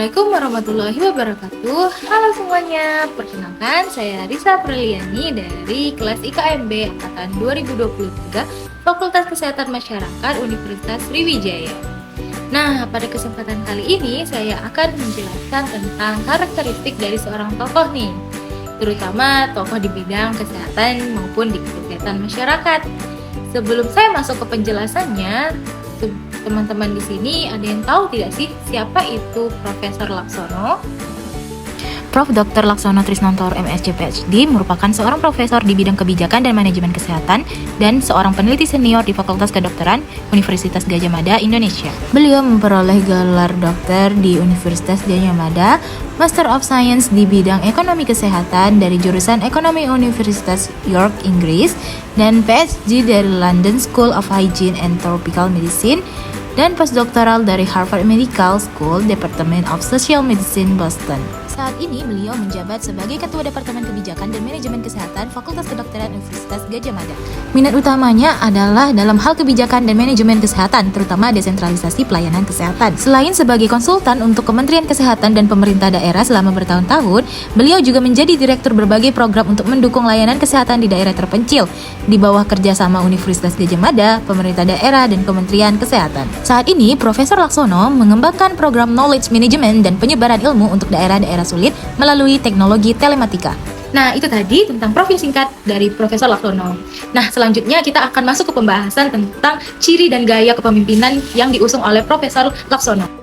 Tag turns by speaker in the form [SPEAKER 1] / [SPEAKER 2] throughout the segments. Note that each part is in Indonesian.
[SPEAKER 1] Assalamualaikum warahmatullahi wabarakatuh. Halo semuanya, perkenalkan saya Risa Priliani dari kelas IKMB angkatan 2023 Fakultas Kesehatan Masyarakat Universitas Sriwijaya. Nah, pada kesempatan kali ini saya akan menjelaskan tentang karakteristik dari seorang tokoh nih, terutama tokoh di bidang kesehatan maupun di kegiatan masyarakat. Sebelum saya masuk ke penjelasannya, teman-teman di sini ada yang tahu tidak sih siapa itu Profesor Laksono?
[SPEAKER 2] Prof. Dr. Laksono Trisnantoro MSc PhD merupakan seorang profesor di bidang kebijakan dan manajemen kesehatan dan seorang peneliti senior di Fakultas Kedokteran Universitas Gadjah Mada, Indonesia. Beliau memperoleh gelar dokter di Universitas Gadjah Mada, Master of Science di bidang ekonomi kesehatan dari jurusan Ekonomi Universitas York, Inggris, dan PhD dari London School of Hygiene and Tropical Medicine, dan postdoktoral dari Harvard Medical School, Department of Social Medicine, Boston. Saat ini beliau menjabat sebagai Ketua Departemen Kebijakan dan Manajemen Kesehatan Fakultas Kedokteran Universitas Gadjah Mada. Minat utamanya adalah dalam hal kebijakan dan manajemen kesehatan, terutama desentralisasi pelayanan kesehatan. Selain sebagai konsultan untuk Kementerian Kesehatan dan pemerintah daerah selama bertahun-tahun, beliau juga menjadi direktur berbagai program untuk mendukung layanan kesehatan di daerah terpencil di bawah kerjasama Universitas Gadjah Mada, pemerintah daerah, dan Kementerian Kesehatan. Saat ini, Profesor Laksono mengembangkan program knowledge management dan penyebaran ilmu untuk daerah-daerah sulit melalui teknologi telematika.
[SPEAKER 1] Nah, itu tadi tentang profil singkat dari Profesor Laksono. Nah, selanjutnya kita akan masuk ke pembahasan tentang ciri dan gaya kepemimpinan yang diusung oleh Profesor Laksono.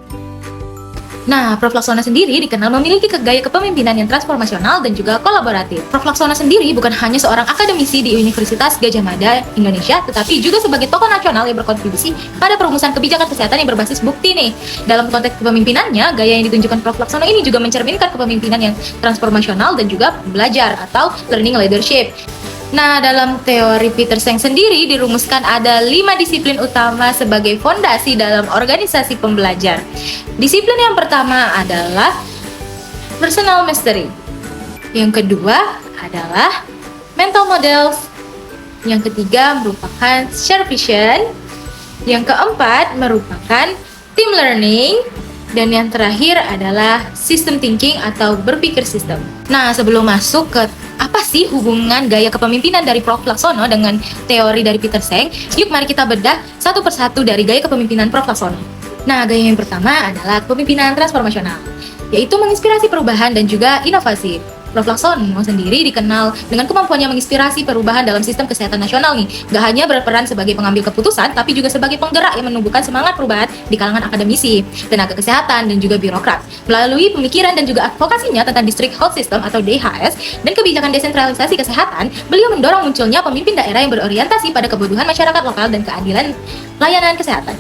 [SPEAKER 1] Nah, Prof. Laksono sendiri dikenal memiliki gaya kepemimpinan yang transformasional dan juga kolaboratif. Prof. Laksono sendiri bukan hanya seorang akademisi di Universitas Gadjah Mada, Indonesia, tetapi juga sebagai tokoh nasional yang berkontribusi pada perumusan kebijakan kesehatan yang berbasis bukti nih. Dalam konteks kepemimpinannya, gaya yang ditunjukkan Prof. Laksono ini juga mencerminkan kepemimpinan yang transformasional dan juga belajar atau learning leadership. Nah, dalam teori Peter Senge sendiri dirumuskan ada 5 disiplin utama sebagai fondasi dalam organisasi pembelajar. Disiplin yang pertama adalah personal mastery. Yang kedua adalah mental models. Yang ketiga merupakan share vision. Yang keempat merupakan team learning. Dan yang terakhir adalah system thinking atau berpikir sistem. Nah, sebelum masuk ke apa sih hubungan gaya kepemimpinan dari Prof. Laksono dengan teori dari Peter Senge, yuk mari kita bedah satu persatu dari gaya kepemimpinan Prof. Laksono. Nah, gaya yang pertama adalah kepemimpinan transformasional, yaitu menginspirasi perubahan dan juga inovasi. Prof. Laksono sendiri dikenal dengan kemampuannya menginspirasi perubahan dalam sistem kesehatan nasional nih. Gak hanya berperan sebagai pengambil keputusan, tapi juga sebagai penggerak yang menumbuhkan semangat perubahan di kalangan akademisi, tenaga kesehatan, dan juga birokrat. Melalui pemikiran dan juga advokasinya tentang District Health System atau DHS dan kebijakan desentralisasi kesehatan, beliau mendorong munculnya pemimpin daerah yang berorientasi pada kebutuhan masyarakat lokal dan keadilan layanan kesehatan.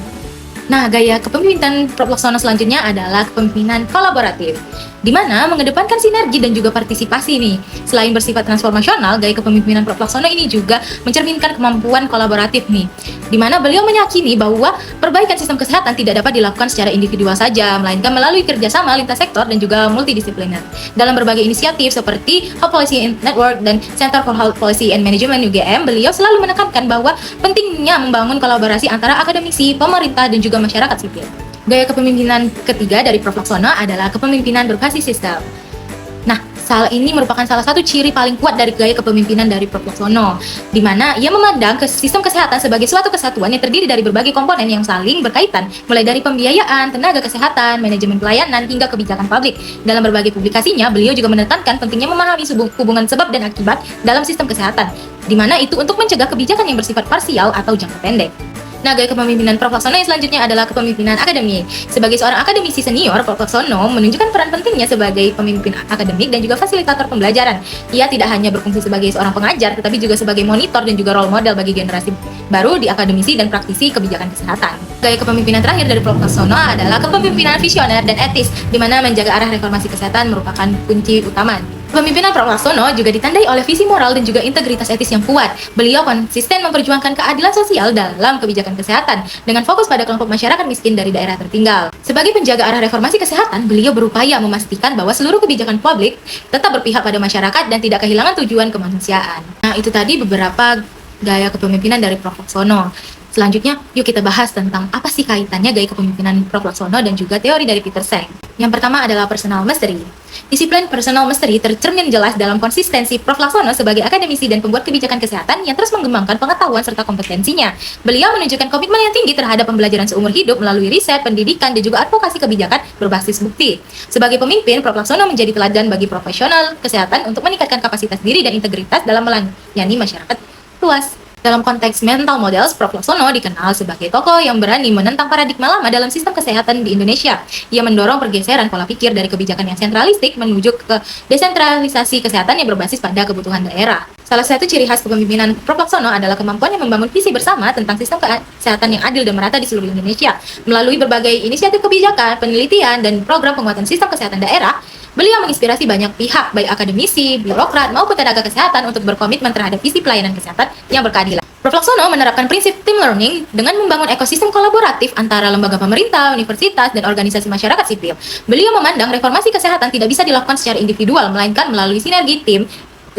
[SPEAKER 1] Nah, gaya kepemimpinan Prof. Laksono selanjutnya adalah kepemimpinan kolaboratif, di mana mengedepankan sinergi dan juga partisipasi nih. Selain bersifat transformasional, gaya kepemimpinan Prof. Laksono ini juga mencerminkan kemampuan kolaboratif nih, di mana beliau meyakini bahwa perbaikan sistem kesehatan tidak dapat dilakukan secara individual saja, melainkan melalui kerjasama lintas sektor dan juga multidisipliner. Dalam berbagai inisiatif seperti Health Policy Network dan Center for Health Policy and Management UGM, beliau selalu menekankan bahwa pentingnya membangun kolaborasi antara akademisi, pemerintah, dan juga masyarakat sipil. Gaya kepemimpinan ketiga dari Prof. Laksono adalah kepemimpinan berbasis sistem. Nah, ini merupakan salah satu ciri paling kuat dari gaya kepemimpinan dari Prof. Laksono, di mana ia memandang sistem kesehatan sebagai suatu kesatuan yang terdiri dari berbagai komponen yang saling berkaitan, mulai dari pembiayaan, tenaga kesehatan, manajemen pelayanan, hingga kebijakan publik. Dalam berbagai publikasinya, beliau juga menekankan pentingnya memahami hubungan sebab dan akibat dalam sistem kesehatan, di mana itu untuk mencegah kebijakan yang bersifat parsial atau jangka pendek. Nah, gaya kepemimpinan Prof. Laksono yang selanjutnya adalah kepemimpinan akademik. Sebagai seorang akademisi senior, Prof. Laksono menunjukkan peran pentingnya sebagai pemimpin akademik dan juga fasilitator pembelajaran. Ia tidak hanya berfungsi sebagai seorang pengajar, tetapi juga sebagai monitor dan juga role model bagi generasi baru di akademisi dan praktisi kebijakan kesehatan. Gaya kepemimpinan terakhir dari Prof. Laksono adalah kepemimpinan visioner dan etis, di mana menjaga arah reformasi kesehatan merupakan kunci utama. Kepemimpinan Prof. Laksono juga ditandai oleh visi moral dan juga integritas etis yang kuat. Beliau konsisten memperjuangkan keadilan sosial dalam kebijakan kesehatan dengan fokus pada kelompok masyarakat miskin dari daerah tertinggal. Sebagai penjaga arah reformasi kesehatan, beliau berupaya memastikan bahwa seluruh kebijakan publik tetap berpihak pada masyarakat dan tidak kehilangan tujuan kemanusiaan. Nah, itu tadi beberapa gaya kepemimpinan dari Prof. Laksono. Selanjutnya, yuk kita bahas tentang apa sih kaitannya gaya kepemimpinan Prof. Laksono dan juga teori dari Peter Senge. Yang pertama adalah personal mastery. Disiplin personal mastery tercermin jelas dalam konsistensi Prof. Laksono sebagai akademisi dan pembuat kebijakan kesehatan yang terus mengembangkan pengetahuan serta kompetensinya. Beliau menunjukkan komitmen yang tinggi terhadap pembelajaran seumur hidup melalui riset, pendidikan, dan juga advokasi kebijakan berbasis bukti. Sebagai pemimpin, Prof. Laksono menjadi teladan bagi profesional kesehatan untuk meningkatkan kapasitas diri dan integritas dalam melayani masyarakat luas. Dalam konteks mental models, Prof. Laksono dikenal sebagai tokoh yang berani menentang paradigma lama dalam sistem kesehatan di Indonesia. Ia mendorong pergeseran pola pikir dari kebijakan yang sentralistik menuju ke desentralisasi kesehatan yang berbasis pada kebutuhan daerah. Salah satu ciri khas kepemimpinan Prof. Laksono adalah kemampuannya membangun visi bersama tentang sistem kesehatan yang adil dan merata di seluruh Indonesia. Melalui berbagai inisiatif kebijakan, penelitian, dan program penguatan sistem kesehatan daerah, beliau menginspirasi banyak pihak, baik akademisi, birokrat, maupun tenaga kesehatan untuk berkomitmen terhadap visi pelayanan kesehatan yang berkeadilan. Prof. Laksono menerapkan prinsip team learning dengan membangun ekosistem kolaboratif antara lembaga pemerintah, universitas, dan organisasi masyarakat sipil. Beliau memandang reformasi kesehatan tidak bisa dilakukan secara individual, melainkan melalui sinergi tim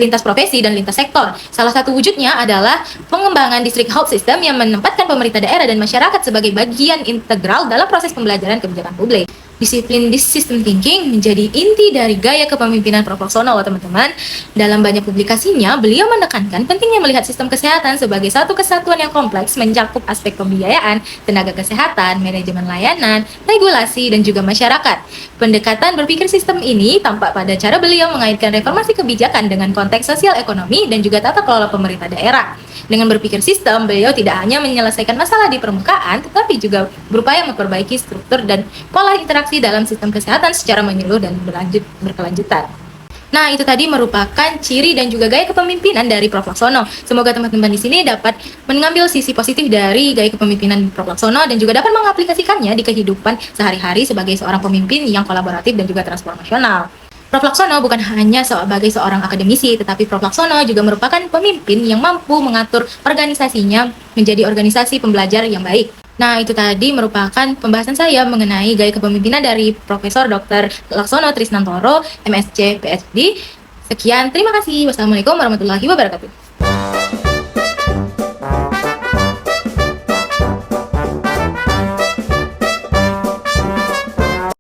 [SPEAKER 1] lintas profesi dan lintas sektor. Salah satu wujudnya adalah pengembangan district health system yang menempatkan pemerintah daerah dan masyarakat sebagai bagian integral dalam proses pembelajaran kebijakan publik. Disiplin system thinking menjadi inti dari gaya kepemimpinan Prof. Laksono, teman-teman. Dalam banyak publikasinya, beliau menekankan pentingnya melihat sistem kesehatan sebagai satu kesatuan yang kompleks mencakup aspek pembiayaan, tenaga kesehatan, manajemen layanan, regulasi, dan juga masyarakat. Pendekatan berpikir sistem ini tampak pada cara beliau mengaitkan reformasi kebijakan dengan konteks sosial ekonomi dan juga tata kelola pemerintah daerah. Dengan berpikir sistem, beliau tidak hanya menyelesaikan masalah di permukaan, tetapi juga berupaya memperbaiki struktur dan pola interaksi dalam sistem kesehatan secara menyeluruh dan berkelanjutan. Nah, itu tadi merupakan ciri dan juga gaya kepemimpinan dari Prof. Laksono. Semoga teman-teman di sini dapat mengambil sisi positif dari gaya kepemimpinan Prof. Laksono dan juga dapat mengaplikasikannya di kehidupan sehari-hari sebagai seorang pemimpin yang kolaboratif dan juga transformasional. Prof. Laksono bukan hanya sebagai seorang akademisi, tetapi Prof. Laksono juga merupakan pemimpin yang mampu mengatur organisasinya menjadi organisasi pembelajar yang baik. Nah, itu tadi merupakan pembahasan saya mengenai gaya kepemimpinan dari Profesor Dr. Laksono Trisnantoro, MSc, PhD. Sekian, terima kasih. Wassalamualaikum warahmatullahi wabarakatuh.